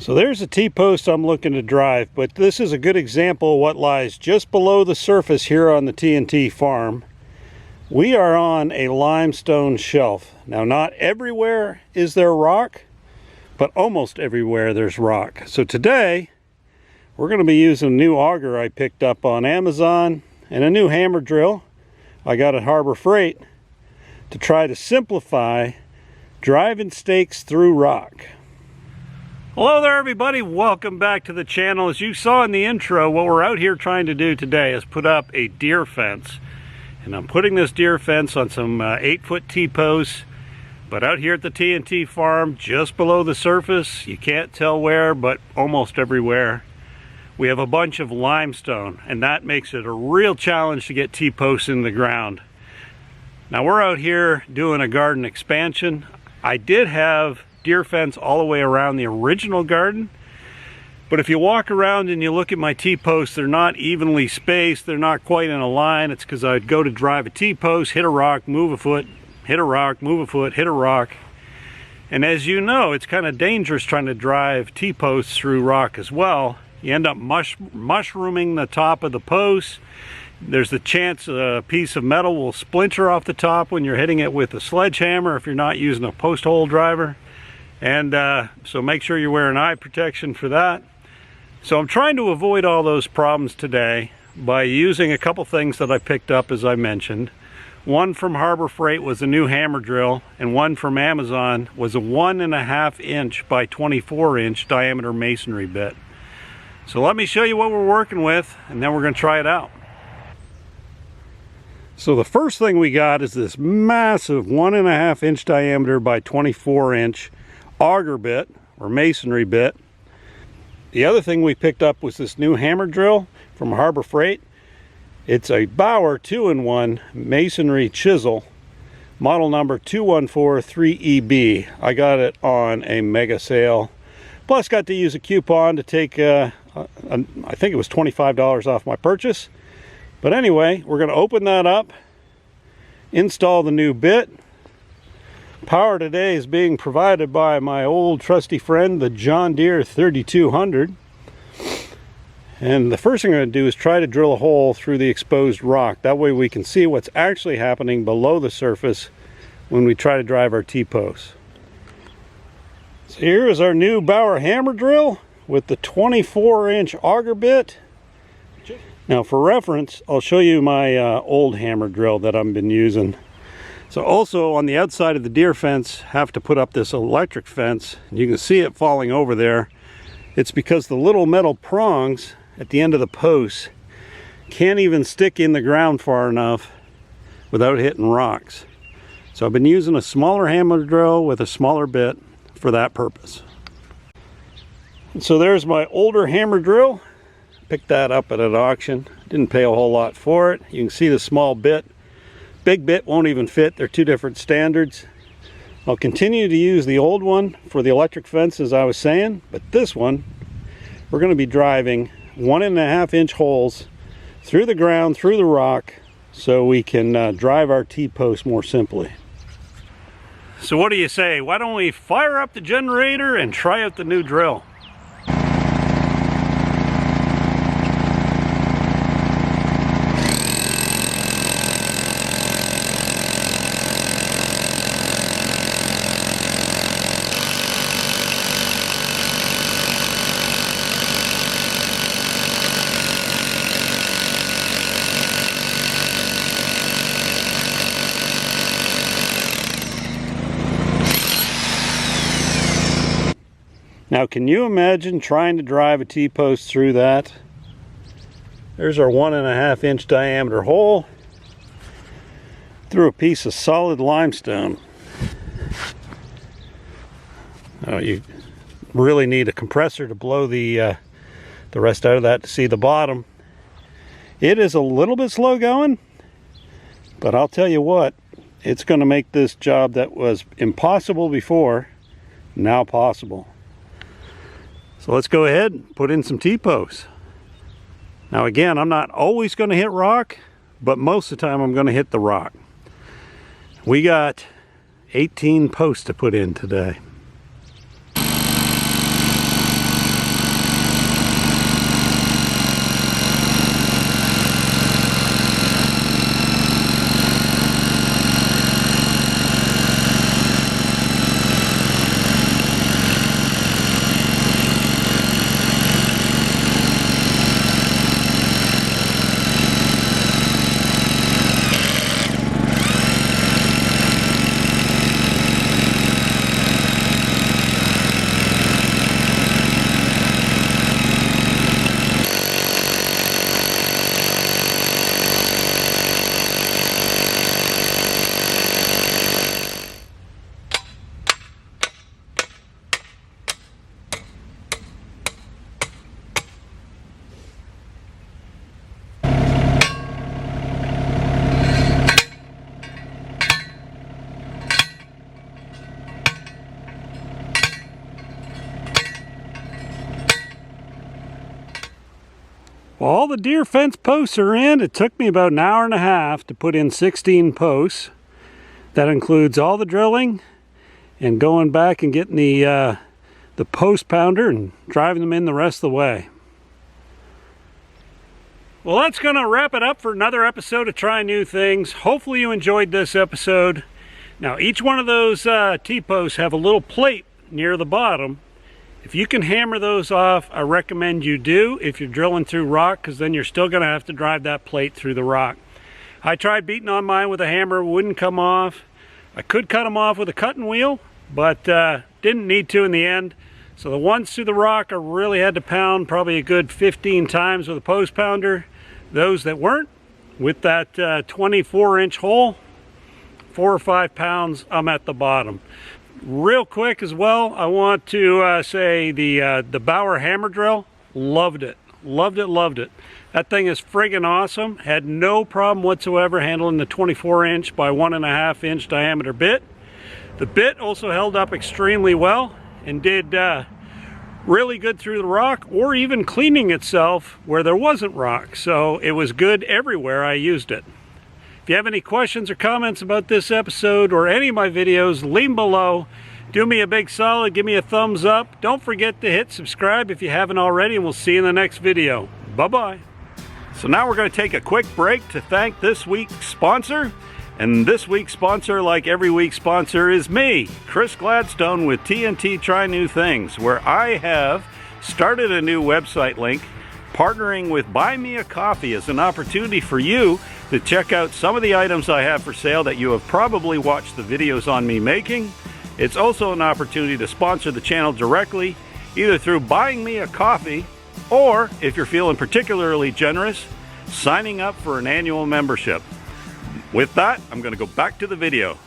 So there's a T-post I'm looking to drive, but this is a good example of what lies just below the surface here on the T&T farm. We are on a limestone shelf. Now, not everywhere is there rock, but almost everywhere there's rock. So today, we're going to be using a new auger I picked up on Amazon and a new hammer drill I got at Harbor Freight to try to simplify driving stakes through rock. Hello there everybody, welcome back to the channel. As you saw in the intro, what we're out here trying to do today is put up a deer fence. And I'm putting this deer fence on some 8-foot T-posts, but out here at the T&T farm, just below the surface, you can't tell where, but almost everywhere, we have a bunch of limestone, and that makes it a real challenge to get T-posts in the ground. Now we're out here doing a garden expansion. I did have deer fence all the way around the original garden, but if you walk around and you look at my T-posts, they're not evenly spaced, they're not quite in a line. It's because I'd go to drive a T-post, hit a rock, move a foot, hit a rock, move a foot, hit a rock. And as you know, it's kind of dangerous trying to drive T-posts through rock as well. You end up mushrooming the top of the post. There's the chance a piece of metal will splinter off the top when you're hitting it with a sledgehammer if you're not using a post hole driver. And so make sure you're wearing eye protection for that. So I'm trying to avoid all those problems today by using a couple things that I picked up, as I mentioned. One from Harbor Freight was a new hammer drill, and one from Amazon was a 1.5 inch by 24 inch diameter masonry bit. So let me show you what we're working with, and then we're going to try it out. So the first thing we got is this massive 1.5 inch diameter by 24 inch auger bit or masonry bit. The other thing we picked up was this new hammer drill from Harbor Freight. It's a Bauer 2-in-1 masonry chisel, model number 2143EB. I got it on a mega sale, plus got to use a coupon to take I think it was $25 off my purchase. But anyway, we're going to open that up, install the new bit. Power today is being provided by my old trusty friend, the John Deere 3200. And the first thing I'm going to do is try to drill a hole through the exposed rock. That way we can see what's actually happening below the surface when we try to drive our T-posts. So here is our new Bauer hammer drill with the 24-inch auger bit. Now for reference, I'll show you my old hammer drill that I've been using. So also on the outside of the deer fence, have to put up this electric fence. You can see it falling over there. It's because the little metal prongs at the end of the post can't even stick in the ground far enough without hitting rocks. So I've been using a smaller hammer drill with a smaller bit for that purpose. And so there's my older hammer drill. Picked that up at an auction. Didn't pay a whole lot for it. You can see the small bit. Big bit won't even fit. They're two different standards. I'll continue to use the old one for the electric fence, as I was saying, but this one we're going to be driving 1.5 inch holes through the ground, through the rock, so we can drive our T-post more simply. So what do you say? Why don't we fire up the generator and try out the new drill? Now, can you imagine trying to drive a T-post through that? There's our 1.5 inch diameter hole through a piece of solid limestone. Oh, you really need a compressor to blow the rest out of that to see the bottom. It is a little bit slow going, but I'll tell you what, it's going to make this job that was impossible before now possible. So let's go ahead and put in some T-posts. Now again, I'm not always going to hit rock, but most of the time I'm going to hit the rock. We got 18 posts to put in today. Well, all the deer fence posts are in. It took me about an hour and a half to put in 16 posts. That includes all the drilling and going back and getting the post pounder and driving them in the rest of the way. Well, that's going to wrap it up for another episode of Try New Things. Hopefully you enjoyed this episode. Now, each one of those T-posts have a little plate near the bottom. If you can hammer those off, I recommend you do if you're drilling through rock, because then you're still going to have to drive that plate through the rock. I tried beating on mine with a hammer, wouldn't come off. I could cut them off with a cutting wheel, but didn't need to in the end. So the ones through the rock I really had to pound probably a good 15 times with a post pounder. Those that weren't, with that 24-inch hole, 4 or 5 pounds, I'm at the bottom. Real quick as well, I want to say the Bauer hammer drill, loved it. Loved it, loved it. That thing is friggin' awesome. Had no problem whatsoever handling the 24-inch by 1.5-inch diameter bit. The bit also held up extremely well and did really good through the rock, or even cleaning itself where there wasn't rock. So it was good everywhere I used it. If you have any questions or comments about this episode or any of my videos, leave them below. Do me a big solid, give me a thumbs up. Don't forget to hit subscribe if you haven't already, and we'll see you in the next video. Bye-bye. So now we're going to take a quick break to thank this week's sponsor. And this week's sponsor, like every week's sponsor, is me, Chris Gladstone with TNT Try New Things, where I have started a new website link. Partnering with Buy Me a Coffee is an opportunity for you to check out some of the items I have for sale that you have probably watched the videos on me making. It's also an opportunity to sponsor the channel directly, either through buying me a coffee, or if you're feeling particularly generous, signing up for an annual membership. With that, I'm going to go back to the video.